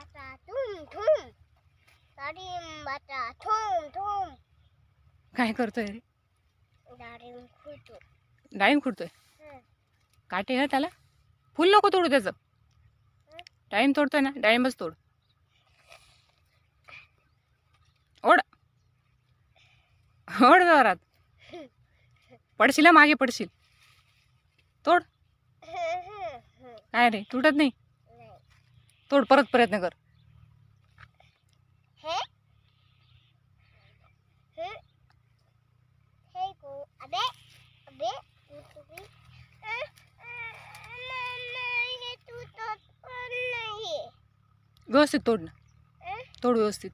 डाळिंबाचा थुम थुम, डाळिंबाचा थुम थुम. काय करतोय रे? डाळिंब खुडतो. डाळिंब खुडतोय. हं, काटे आहे त्याला. फुल नको तोडू त्याचं. हं. डाळिंब तोडतोय ना, डाळिंबच तोड. ओढ ओढ जोरात. पडशील हं, मागे पडशील. तोड. काय रे, तुटत नाही. नाही. तोड, परत प्रयत्न कर. हे हे हे गो अबे अबे तुम्ही हे तू तो पण नाही. व्यवस्थित तोड ना. तोड व्यवस्थित.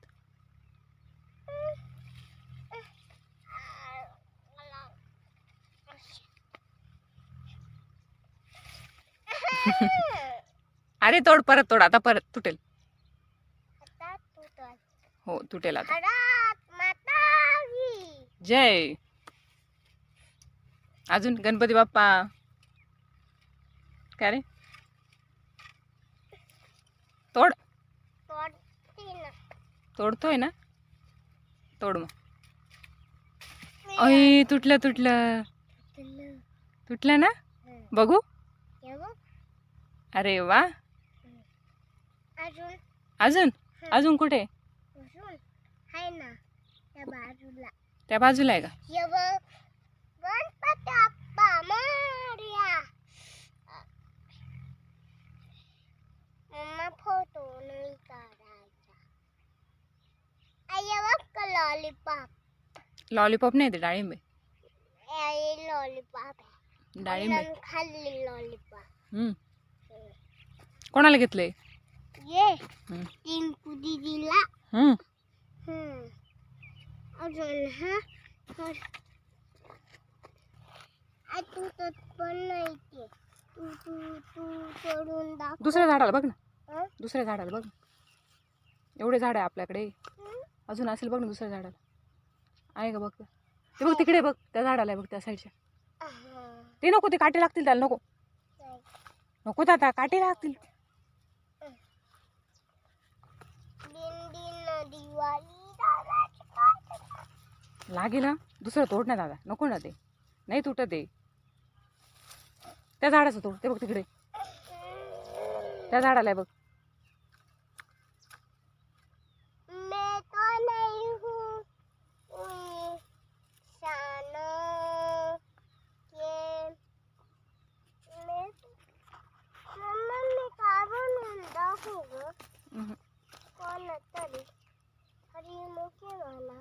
अरे तोड, परत तोड. आता परत तुटेल. आता तू तो. हो, तुटेल आता. भारत माता की जय. अजून गणपती बाप्पा. काय रे? तोड. तोडती ना. तोडतोय ना, तोड मग. अय, तुटलं तुटलं तुटलं ना. बघू. अरे वा. अजून अजून अजून कुठे? अजून आहे ना त्या बाजूला. त्या बाजूला आहे का? ये बघ, गणपती बाप्पा मोरया. मम्मा फोटो नाही काढायचा. आई बघ लॉलीपॉप. लॉलीपॉप नाही, ते डाळिंब आहे. लॉलीपॉप आहे. डाळिंब आहे. खाल्ली लॉलीपॉप. कोणाला घेतलंय? ये टिंकू दीदीला. अजून हा तू तर पण नाही ते. तू तू तू सोडून दाखव. दुसऱ्या झाडाला बघ ना. दुसऱ्या झाडाला बघ. एवढे झाड आहे आपल्याकडे. अजून असेल बघ ना दुसऱ्या झाडाला. आहे का बघ. ते बघ तिकडे बघ, त्या झाडाला आहे बघ, त्या साईडच्या. ते नको, ते काटे लागतील त्याला. नको नको दादा, काटे लागतील. लागेल ना. दुसरं तोड ना दादा. नको ना, ते नाही तुटत आहे. त्या झाडाचं तोड. ते बघ तिकडे, त्या झाडाला आहे बघ. मैं तो नहीं हूँ इंसान ये मैं मम्मा मैं कार्बन दाखवूंगा. कोण तरी हरी मुके वाला.